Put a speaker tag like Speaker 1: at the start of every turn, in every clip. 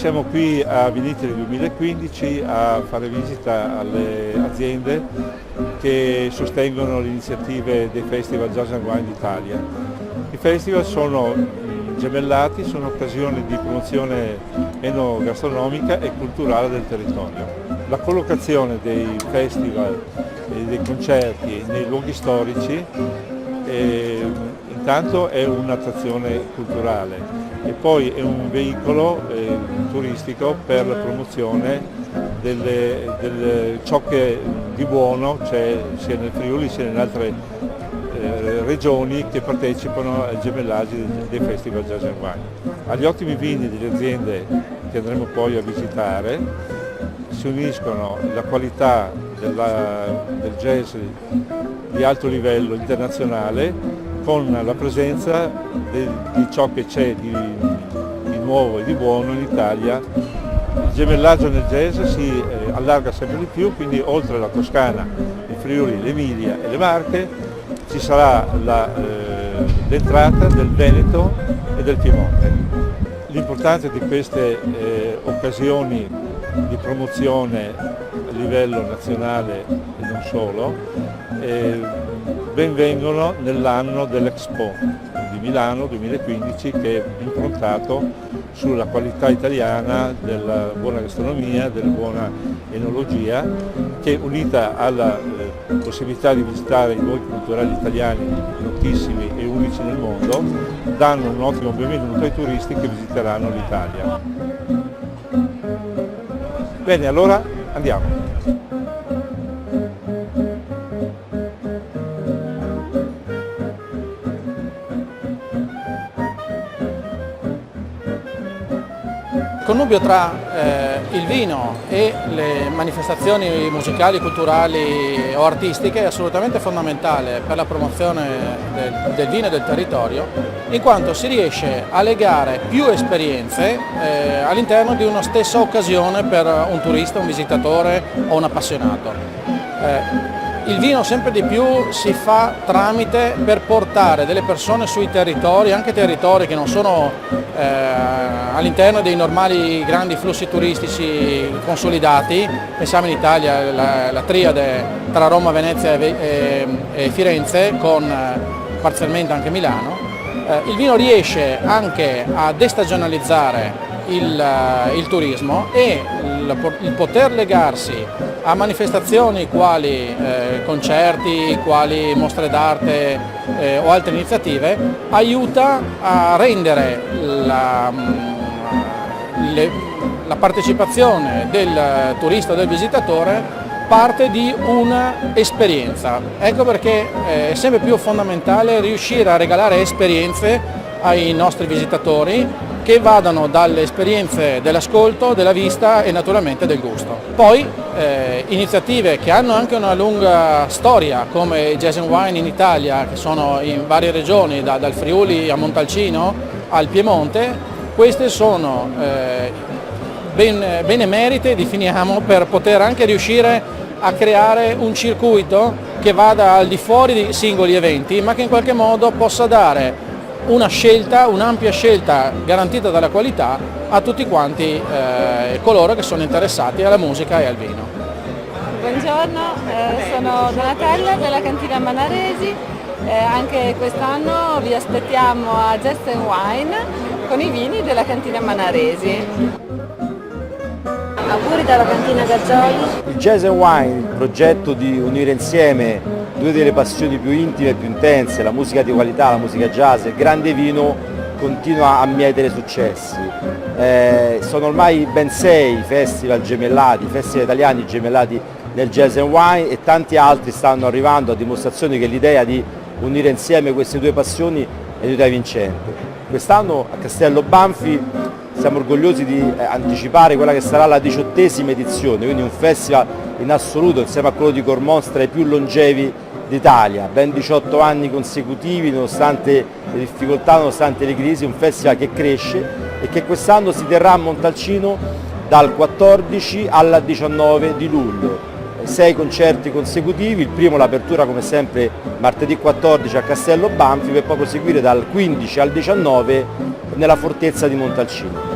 Speaker 1: siamo qui a Vinitri 2015 a fare visita alle aziende che sostengono le iniziative dei Festival Jazz and Wine d'Italia. I festival sono gemellati, sono occasioni di promozione enogastronomica e culturale del territorio. La collocazione dei festival e dei concerti nei luoghi storici intanto è un'attrazione culturale e poi è un veicolo turistico per la promozione ciò che di buono c'è sia nel Friuli sia in altre regioni che partecipano ai gemellaggi dei Festival Jazz and Wine. Agli ottimi vini delle aziende che andremo poi a visitare si uniscono la qualità del jazz di alto livello internazionale con la presenza di ciò che c'è di nuovo e di buono in Italia. Il gemellaggio nel jazz si allarga sempre di più, quindi oltre la Toscana, il Friuli, l'Emilia e le Marche ci sarà l'entrata del Veneto e del Piemonte. L'importanza di queste occasioni di promozione a livello nazionale e non solo benvengono nell'anno dell'Expo di Milano 2015 che è improntato sulla qualità italiana della buona gastronomia, della buona enologia, che unita alla possibilità di visitare i luoghi culturali italiani notissimi e unici nel mondo, danno un ottimo benvenuto ai turisti che visiteranno l'Italia. Bene, allora andiamo.
Speaker 2: Il connubio tra il vino e le manifestazioni musicali, culturali o artistiche è assolutamente fondamentale per la promozione del vino e del territorio, in quanto si riesce a legare più esperienze all'interno di una stessa occasione per un turista, un visitatore o un appassionato. Il vino sempre di più si fa tramite per portare delle persone sui territori, anche territori che non sono all'interno dei normali grandi flussi turistici consolidati. Pensiamo in Italia la triade tra Roma, Venezia e Firenze, con parzialmente anche Milano. Il vino riesce anche a destagionalizzare il turismo e il poter legarsi a manifestazioni quali concerti, quali mostre d'arte o altre iniziative aiuta a rendere la partecipazione del turista o del visitatore parte di un'esperienza. Ecco perché è sempre più fondamentale riuscire a regalare esperienze ai nostri visitatori che vadano dalle esperienze dell'ascolto, della vista e naturalmente del gusto. Poi iniziative che hanno anche una lunga storia come i Jazz and Wine in Italia, che sono in varie regioni, dal Friuli a Montalcino al Piemonte, queste sono benemerite, definiamo, per poter anche riuscire a creare un circuito che vada al di fuori di singoli eventi, ma che in qualche modo possa dare una scelta, un'ampia scelta garantita dalla qualità a tutti quanti coloro che sono interessati alla musica e al vino.
Speaker 3: Buongiorno, sono Donatella della cantina Manaresi, anche quest'anno vi aspettiamo a Jazz and Wine con i vini della cantina Manaresi.
Speaker 4: Auguri dalla cantina Gazzoli.
Speaker 5: Il Jazz and Wine, il progetto di unire insieme due delle passioni più intime e più intense, la musica di qualità, la musica jazz, il grande vino, continua a mietere successi. Sono ormai ben 6 festival gemellati, festival italiani gemellati nel Jazz and Wine e tanti altri stanno arrivando a dimostrazione che l'idea di unire insieme queste due passioni è un'idea vincente. Quest'anno a Castello Banfi siamo orgogliosi di anticipare quella che sarà la 18ª edizione, quindi un festival in assoluto insieme a quello di Cormons tra i più longevi d'Italia, ben 18 anni consecutivi nonostante le difficoltà, nonostante le crisi, un festival che cresce e che quest'anno si terrà a Montalcino dal 14 al 19 di luglio. 6 concerti consecutivi, il primo l'apertura come sempre martedì 14 a Castello Banfi per poi proseguire dal 15 al 19 nella fortezza di Montalcino.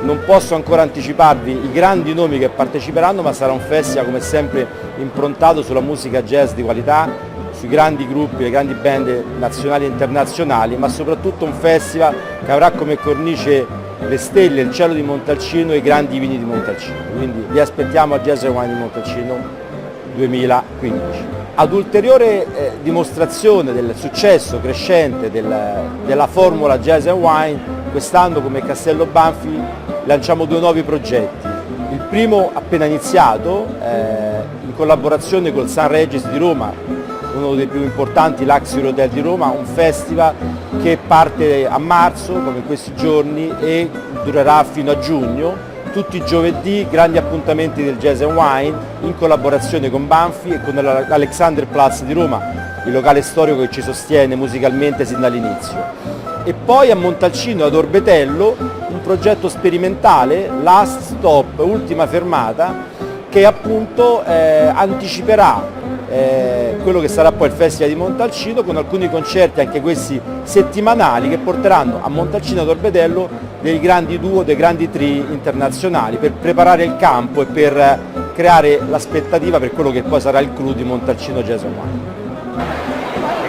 Speaker 5: Non posso ancora anticiparvi i grandi nomi che parteciperanno, ma sarà un festival come sempre improntato sulla musica jazz di qualità, sui grandi gruppi, le grandi band nazionali e internazionali, ma soprattutto un festival che avrà come cornice le stelle, il cielo di Montalcino e i grandi vini di Montalcino. Quindi vi aspettiamo a Jazz & Wine di Montalcino 2015. Ad ulteriore dimostrazione del successo crescente della formula Jazz & Wine, quest'anno come Castello Banfi lanciamo 2 nuovi progetti. Il primo appena iniziato, in collaborazione col Sun Regis di Roma, uno dei più importanti, l'Axi Hotel di Roma, un festival che parte a marzo, come in questi giorni, e durerà fino a giugno. Tutti i giovedì, grandi appuntamenti del Jazz & Wine in collaborazione con Banfi e con l'Alexanderplatz di Roma, il locale storico che ci sostiene musicalmente sin dall'inizio. E poi a Montalcino, ad Orbetello, un progetto sperimentale, Last Stop, ultima fermata, che appunto anticiperà quello che sarà poi il Festival di Montalcino, con alcuni concerti anche questi settimanali che porteranno a Montalcino ad Orbetello dei grandi duo, dei grandi tri internazionali per preparare il campo e per creare l'aspettativa per quello che poi sarà il clou di Montalcino Jazz & Wine.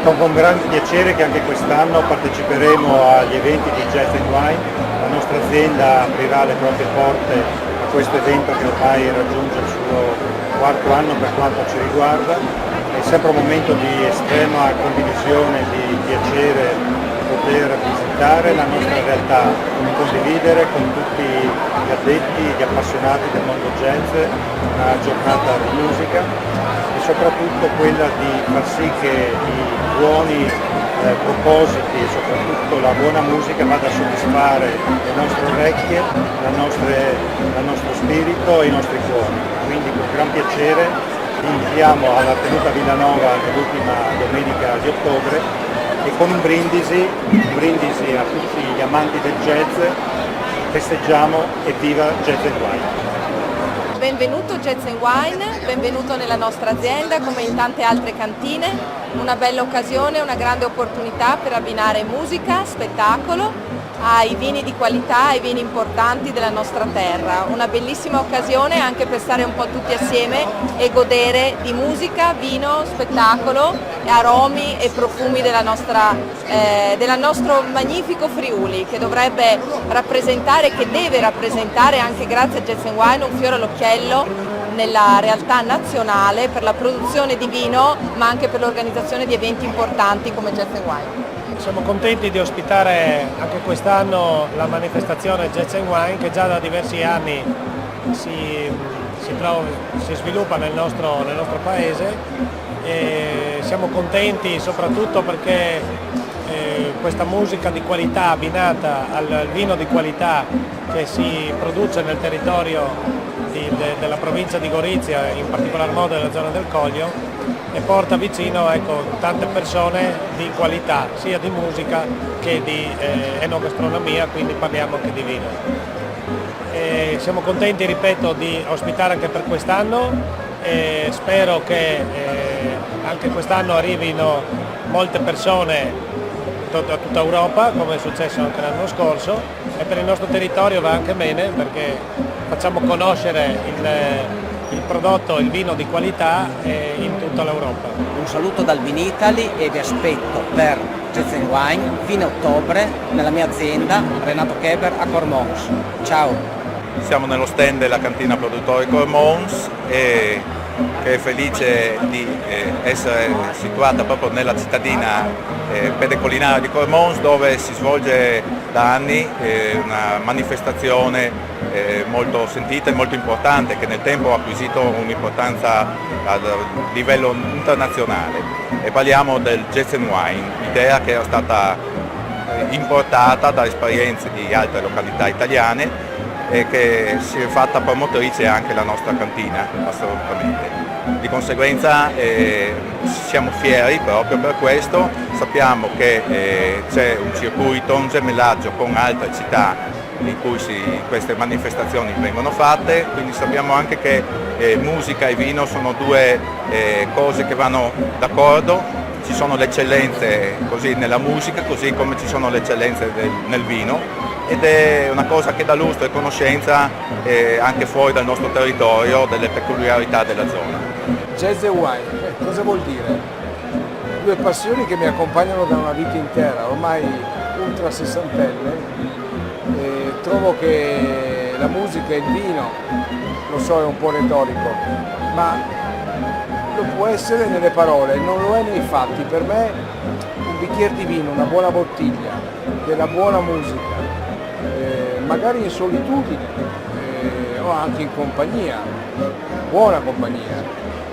Speaker 6: È con grande piacere che anche quest'anno parteciperemo agli eventi di Jazz & Wine. La nostra azienda aprirà le proprie porte a questo evento che ormai raggiunge il suo 4º anno per quanto ci riguarda. È sempre un momento di estrema condivisione, di piacere poter visitare la nostra realtà, condividere con tutti gli addetti, gli appassionati del mondo jazz una giornata di musica e soprattutto quella di far sì che i buoni propositi e soprattutto la buona musica vada a soddisfare le nostre orecchie, il nostro spirito e i nostri cuori. Quindi con gran piacere vi invitiamo alla tenuta Villanova nell'ultima domenica di ottobre e con un brindisi a tutti gli amanti del jazz festeggiamo e viva Jazz & Wine.
Speaker 7: Benvenuto Jazz & Wine, benvenuto nella nostra azienda come in tante altre cantine, una bella occasione, una grande opportunità per abbinare musica, spettacolo ai vini di qualità, ai vini importanti della nostra terra. Una bellissima occasione anche per stare un po' tutti assieme e godere di musica, vino, spettacolo, aromi e profumi del nostro magnifico Friuli, che dovrebbe rappresentare, che deve rappresentare anche grazie a Jazz & Wine un fiore all'occhiello nella realtà nazionale per la produzione di vino ma anche per l'organizzazione di eventi importanti come Jazz & Wine.
Speaker 8: Siamo contenti di ospitare anche quest'anno la manifestazione Jazz & Wine che già da diversi anni si sviluppa nel nostro paese e siamo contenti soprattutto perché questa musica di qualità abbinata al vino di qualità che si produce nel territorio della provincia di Gorizia, in particolar modo nella zona del Coglio, e porta vicino tante persone di qualità, sia di musica che di enogastronomia, quindi parliamo anche di vino. E siamo contenti, ripeto, di ospitare anche per quest'anno e spero che anche quest'anno arrivino molte persone da tutta Europa, come è successo anche l'anno scorso, e per il nostro territorio va anche bene perché facciamo conoscere il prodotto, il vino di qualità in tutta l'Europa.
Speaker 9: Un saluto dal Vinitaly e vi aspetto per Jazz & Wine fine ottobre nella mia azienda Renato Keber a Cormons. Ciao!
Speaker 10: Siamo nello stand della cantina produttori Cormons e che è felice di essere situata proprio nella cittadina pedecolinaria di Cormons, dove si svolge da anni una manifestazione molto sentita e molto importante, che nel tempo ha acquisito un'importanza a livello internazionale. E parliamo del Jazz & Wine, idea che era stata importata da esperienze di altre località italiane e che si è fatta promotrice anche la nostra cantina, assolutamente. Di conseguenza siamo fieri proprio per questo, sappiamo che c'è un circuito, un gemellaggio con altre città in cui queste manifestazioni vengono fatte, quindi sappiamo anche che musica e vino sono due cose che vanno d'accordo. Ci sono le eccellenze così nella musica, così come ci sono le eccellenze nel vino, ed è una cosa che dà lustro e conoscenza anche fuori dal nostro territorio delle peculiarità della zona.
Speaker 11: Jazz e wine, cosa vuol dire? Due passioni che mi accompagnano da una vita intera, ormai ultra sessantenne. Trovo che la musica e il vino, lo so, è un po' retorico, ma lo può essere nelle parole, non lo è nei fatti. Per me un bicchiere di vino, una buona bottiglia, della buona musica, magari in solitudine o anche in compagnia, buona compagnia,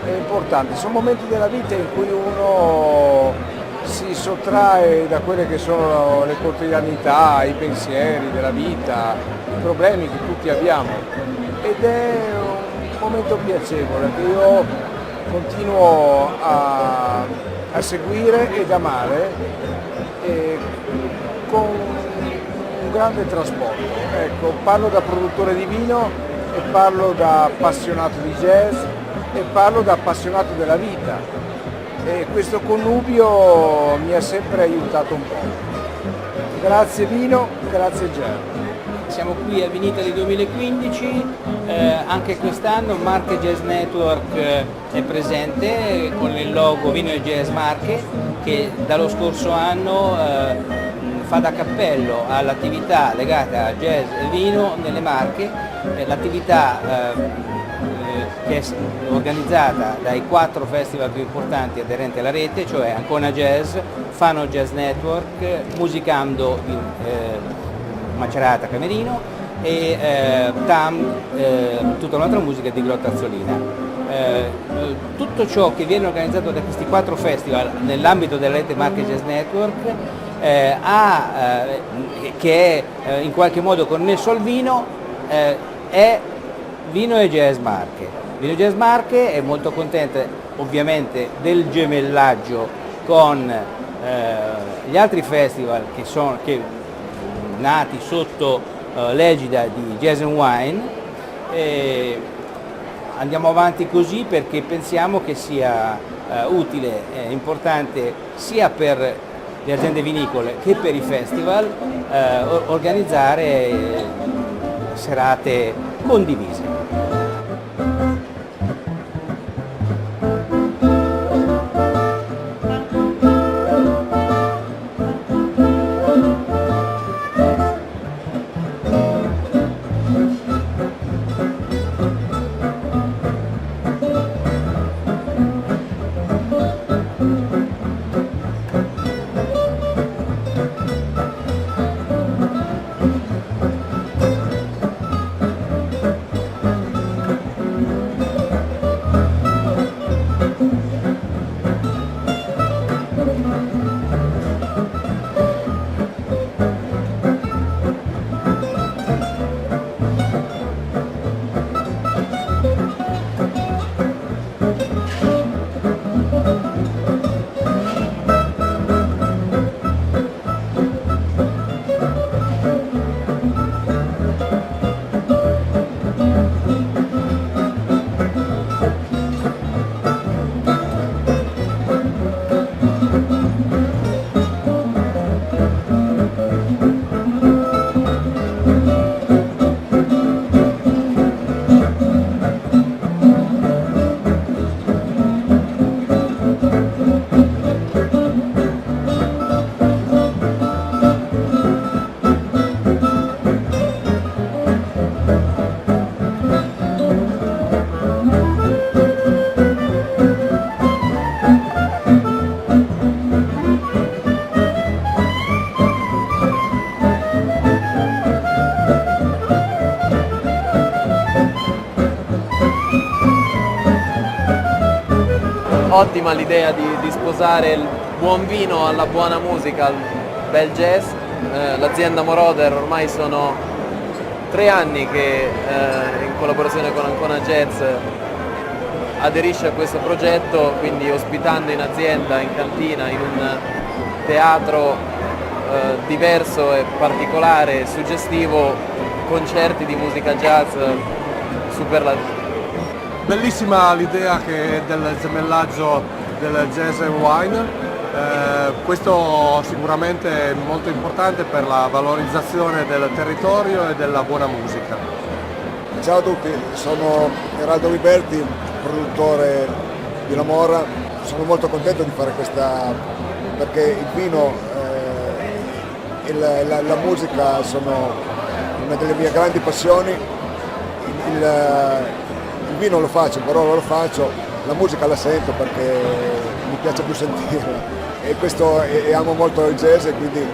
Speaker 11: è importante. Sono momenti della vita in cui uno si sottrae da quelle che sono le quotidianità, i pensieri della vita, i problemi che tutti abbiamo, ed è un momento piacevole che io continuo a seguire ed amare con un grande trasporto. Ecco, parlo da produttore di vino e parlo da appassionato di jazz e parlo da appassionato della vita. E questo connubio mi ha sempre aiutato un po'. Grazie vino, grazie jazz.
Speaker 9: Siamo qui a Vinitaly 2015, anche quest'anno Marche Jazz Network è presente con il logo Vino e Jazz Marche, che dallo scorso anno fa da cappello all'attività legata a jazz e vino nelle Marche, l'attività che è organizzata dai 4 festival più importanti aderenti alla rete, cioè Ancona Jazz, Fano Jazz Network, Musicando Macerata Camerino e TAM, tutta un'altra musica di Grotta Azzolina. Tutto ciò che viene organizzato da questi 4 festival nell'ambito della rete Marche Jazz Network che è in qualche modo connesso al vino, è Vino e Jazz Marche. Vino e Jazz Marche è molto contenta ovviamente del gemellaggio con gli altri festival che sono nati sotto l'egida di Jazz and Wine. Andiamo avanti così perché pensiamo che sia utile e importante sia per le aziende vinicole che per i festival organizzare serate condivise.
Speaker 12: Ottima l'idea di sposare il buon vino alla buona musica, al bel jazz. L'azienda Moroder ormai sono 3 anni che in collaborazione con Ancona Jazz aderisce a questo progetto, quindi ospitando in azienda, in cantina, in un teatro diverso e particolare, suggestivo, concerti di musica jazz superlativi.
Speaker 11: Bellissima l'idea del gemellaggio del jazz e wine, Questo sicuramente è molto importante per la valorizzazione del territorio e della buona musica.
Speaker 13: Ciao a tutti, sono Eraldo Liberti, produttore di La Morra. Sono molto contento di fare questa, perché il vino e la musica sono una delle mie grandi passioni. Il vino lo faccio, però non lo faccio, la musica la sento perché mi piace più sentirla e amo molto il jazz e quindi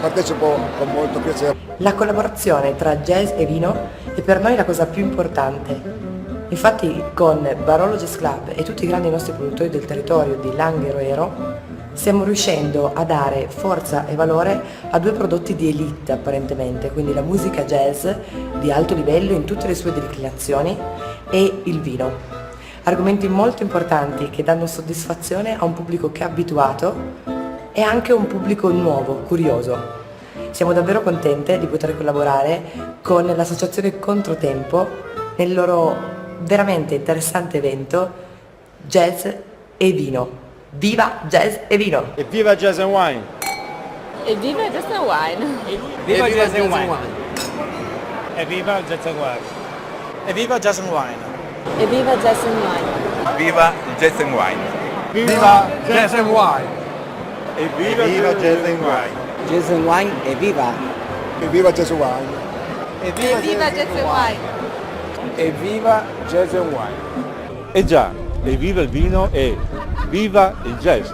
Speaker 13: partecipo con molto piacere.
Speaker 4: La collaborazione tra jazz e vino è per noi la cosa più importante. Infatti con Barolo Jazz Club e tutti i grandi nostri produttori del territorio di Langhero e Ero stiamo riuscendo a dare forza e valore a due prodotti di elite apparentemente, quindi la musica jazz di alto livello in tutte le sue declinazioni e il vino. Argomenti molto importanti che danno soddisfazione a un pubblico che è abituato e anche a un pubblico nuovo, curioso. Siamo davvero contente di poter collaborare con l'associazione Controtempo nel loro veramente interessante evento Jazz e Vino. Viva Jazz e Vino!
Speaker 5: E viva Jazz and Wine!
Speaker 3: E viva Jazz and Wine!
Speaker 9: Viva Jazz and Wine!
Speaker 8: E viva Jazz and Wine!
Speaker 2: E viva Jazz and Wine!
Speaker 3: E viva Jazz and Wine!
Speaker 10: Viva il Jazz and Wine!
Speaker 11: Viva Jazz and Wine!
Speaker 6: E viva Jazz and Wine!
Speaker 9: Jazz and Wine e viva!
Speaker 13: E viva Jazz Wine!
Speaker 7: E viva Jazz and Wine!
Speaker 11: E viva Jazz and Wine!
Speaker 1: E già, e viva il vino e viva il jazz!